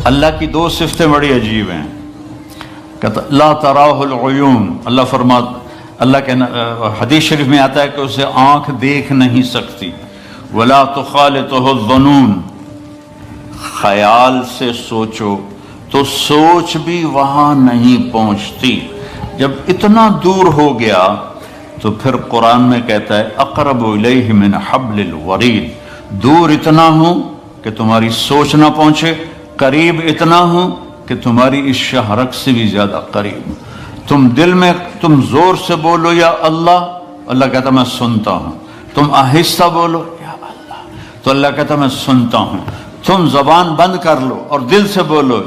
اللہ کی دو صفتیں بڑی عجیب ہیں. کہتا لا تراہ العیون، اللہ کے حدیث شریف میں آتا ہے کہ اسے آنکھ دیکھ نہیں سکتی. ولا تخالطہ الظنون، خیال سے سوچو تو سوچ بھی وہاں نہیں پہنچتی. جب اتنا دور ہو گیا تو پھر قرآن میں کہتا ہے اقرب الیہ من حبل الورید، دور اتنا ہوں کہ تمہاری سوچ نہ پہنچے، قریب اتنا ہوں کہ تمہاری اس شہرک سے بھی زیادہ قریب. تم دل میں تم زور سے بولو یا اللہ، اللہ کہتا میں سنتا ہوں. تم آہستہ بولو یا اللہ، تو اللہ کہتا میں سنتا ہوں. تم زبان بند کر لو اور دل سے بولو.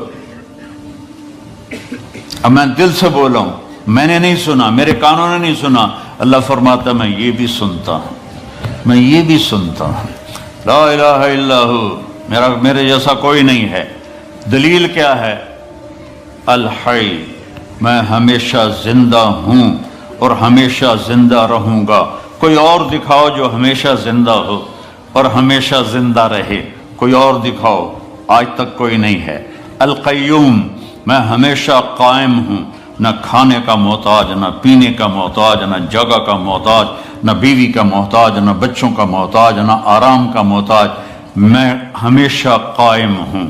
اب میں دل سے بولا ہوں، میں نے نہیں سنا، میرے کانوں نے نہیں سنا، اللہ فرماتا میں یہ بھی سنتا ہوں، میں یہ بھی سنتا ہوں. لا الہ الا ہو، میرے جیسا کوئی نہیں ہے. دلیل کیا ہے؟ الحی، میں ہمیشہ زندہ ہوں اور ہمیشہ زندہ رہوں گا. کوئی اور دکھاؤ جو ہمیشہ زندہ ہو اور ہمیشہ زندہ رہے، کوئی اور دکھاؤ، آج تک کوئی نہیں ہے. القیوم، میں ہمیشہ قائم ہوں، نہ کھانے کا محتاج، نہ پینے کا محتاج، نہ جگہ کا محتاج، نہ بیوی کا محتاج، نہ بچوں کا محتاج، نہ آرام کا محتاج، میں ہمیشہ قائم ہوں.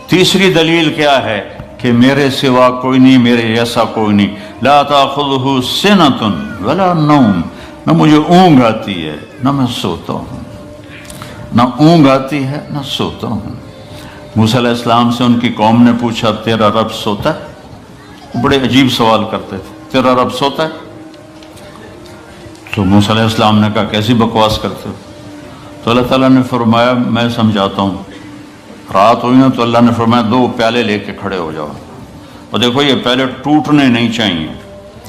تیسری دلیل کیا ہے؟ کہ میرے سوا کوئی نہیں، میرے جیسا کوئی نہیں. لا تاخذہ سنۃ ولا نوم، نہ مجھے اونگ آتی ہے نہ میں سوتا ہوں، نہ اونگ آتی ہے نہ سوتا ہوں. موسیٰ علیہ السلام سے ان کی قوم نے پوچھا تیرا رب سوتا ہے؟ بڑے عجیب سوال کرتے تھے، تیرا رب سوتا ہے؟ تو موسیٰ علیہ السلام نے کہا کیسی بکواس کرتے ہو؟ تو اللہ تعالیٰ نے فرمایا میں سمجھاتا ہوں. رات ہوئی نا تو اللہ نے فرمایا 2 پیالے لے کے کھڑے ہو جاؤ، اور دیکھو یہ پیالے ٹوٹنے نہیں چاہیے،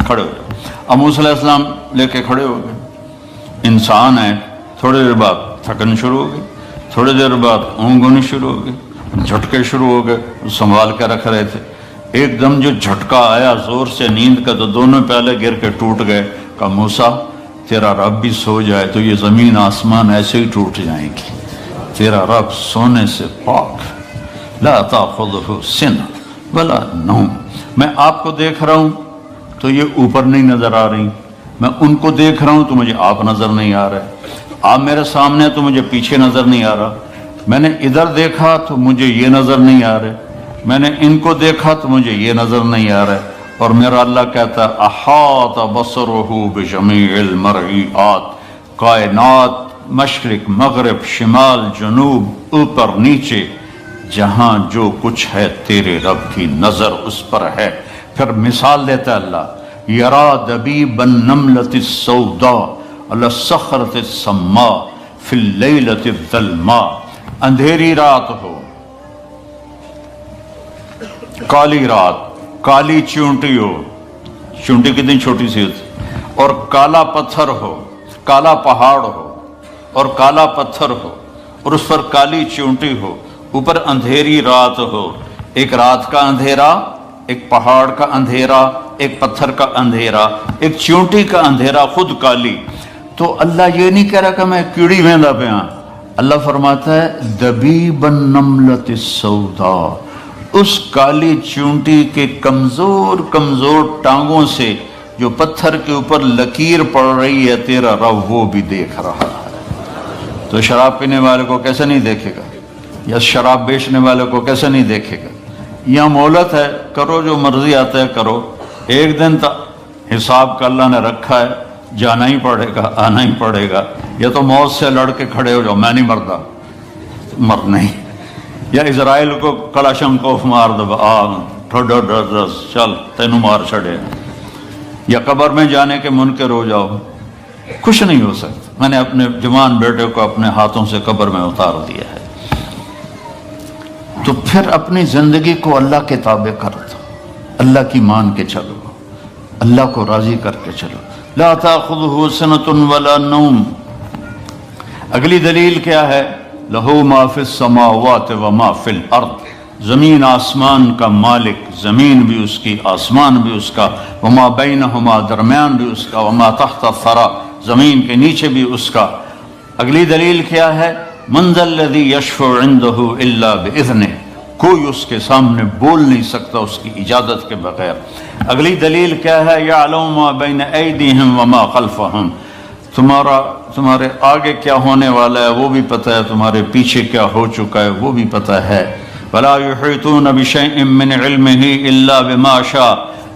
کھڑے ہو جاؤ. اب موسیٰ علیہ السلام لے کے کھڑے ہو گئے. انسان ہے، تھوڑی دیر بعد تھکن شروع ہو گئی، تھوڑی دیر بعد اونگ ہونی شروع ہو گئی، جھٹکے شروع ہو گئے. سنبھال کے رکھ رہے تھے، ایک دم جو جھٹکا آیا زور سے نیند کا تو دونوں پیالے گر کے ٹوٹ گئے. کہا موسیٰ تیرا رب بھی سو جائے تو یہ زمین آسمان ایسے ہی ٹوٹ جائیں گی، تیرا رب سونے سے پاک. لا تاخذہ سنۃ ولا نوم. میں آپ کو دیکھ رہا ہوں تو یہ اوپر نہیں نظر آ رہی، میں ان کو دیکھ رہا ہوں تو مجھے آپ نظر نہیں آ رہے، آپ میرے سامنے تو مجھے پیچھے نظر نہیں آ رہا، میں نے ادھر دیکھا تو مجھے یہ نظر نہیں آ رہے، میں نے ان کو دیکھا تو مجھے یہ نظر نہیں آ رہے. اور میرا اللہ کہتا ہے احاط بصرہ بجمیع المرئیات، کائنات مشرق مغرب شمال جنوب اوپر نیچے جہاں جو کچھ ہے تیرے رب کی نظر اس پر ہے. پھر مثال دیتا ہے اللہ، یرا دبیب النملۃ السوداء علی الصخرۃ الصماء فی اللیلۃ الظلماء. اندھیری رات ہو، کالی رات، کالی چونٹی ہو، چونٹی کتنی چھوٹی سی ہوتی، اور کالا پتھر ہو، کالا پہاڑ ہو اور کالا پتھر ہو اور اس پر کالی چونٹی ہو، اوپر اندھیری رات ہو. ایک رات کا اندھیرا، ایک پہاڑ کا اندھیرا، ایک پتھر کا اندھیرا، ایک چونٹی کا اندھیرا خود کالی. تو اللہ یہ نہیں کہہ رہا کہ میں کیڑی ویندا پہ ہاں، اللہ فرماتا ہے دبیب النملۃ السوداء، اس کالی چونٹی کے کمزور کمزور ٹانگوں سے جو پتھر کے اوپر لکیر پڑ رہی ہے تیرا رب وہ بھی دیکھ رہا ہے. تو شراب پینے والے کو کیسے نہیں دیکھے گا، یا شراب بیچنے والے کو کیسے نہیں دیکھے گا؟ یہاں مہلت ہے، کرو جو مرضی آتا ہے کرو، ایک دن تک حساب کا اللہ نے رکھا ہے، جانا ہی پڑے گا، آنا ہی پڑے گا. یا تو موت سے لڑ کے کھڑے ہو جاؤ، میں نہیں مردا، مر نہیں، یا اسرائیل کو کلاشنکوف مار دو، چل تینوں مار چھڑے، یا قبر میں جانے کے منکر ہو جاؤ، کچھ نہیں ہو سکتا. میں نے اپنے جوان بیٹے کو اپنے ہاتھوں سے قبر میں اتار دیا ہے. تو پھر اپنی زندگی کو اللہ کے تابع کر دو، اللہ کی مان کے چلو، اللہ کو راضی کر کے چلو. لا تاخذہ سنۃ ولا نوم. اگلی دلیل کیا ہے؟ لہو ما فی السماوات وما فی الارض، زمین آسمان کا مالک، زمین بھی اس کی آسمان بھی اس کا، وما بینہما درمیان بھی اس کا، وما تحت الثری زمین کے نیچے بھی اس کا. اگلی دلیل کیا ہے؟ من ذا الذی یشفع عنده الا باذنہ، کوئی اس کے سامنے بول نہیں سکتا اس کی اجازت کے بغیر۔ اگلی دلیل کیا ہے؟ یعلم ما بین ایدیہم وما خلفہم، تمہارے آگے کیا ہونے والا ہے وہ بھی پتہ ہے، تمہارے پیچھے کیا ہو چکا ہے وہ بھی پتہ ہے۔ ولا یحیطون بشیء من علمہ الا بما شاء،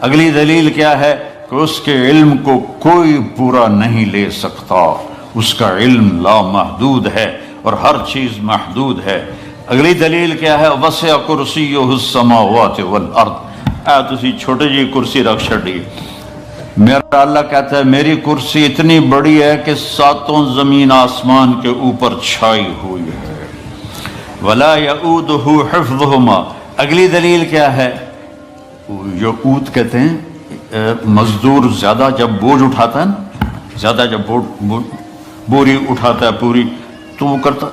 اگلی دلیل کیا ہے کہ اس کے علم کو کوئی پورا نہیں لے سکتا، اس کا علم لامحدود ہے اور ہر چیز محدود ہے۔ اگلی دلیل کیا ہے؟ وسع کرسیہ السماوات والارض، تسی چھوٹے جی کرسی رکھ چھڑی، میرا اللہ کہتا ہے میری کرسی اتنی بڑی ہے کہ ساتوں زمین آسمان کے اوپر چھائی ہوئی ہے۔ ولا یؤودہ حفظہما، اگلی دلیل کیا ہے؟ یؤود کہتے ہیں مزدور زیادہ جب بوجھ اٹھاتا ہے نا، زیادہ جب بوری اٹھاتا ہے پوری تو وہ کرتا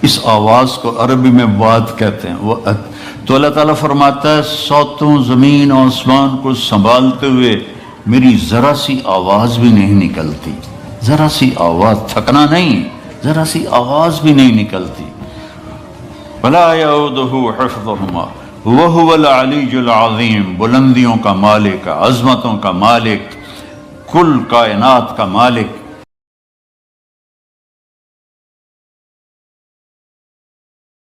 اس آواز کو عربی میں واد کہتے ہیں۔ وہ تو اللہ تعالیٰ فرماتا ہے ساتوں زمین و آسمان کو سنبھالتے ہوئے میری ذرا سی آواز بھی نہیں نکلتی، ذرا سی آواز، تھکنا نہیں، ذرا سی آواز بھی نہیں نکلتی۔ ولا یعودہ حفظہما وہو العلی العظیم، بلندیوں کا مالک، عظمتوں کا مالک، کل کائنات کا مالک،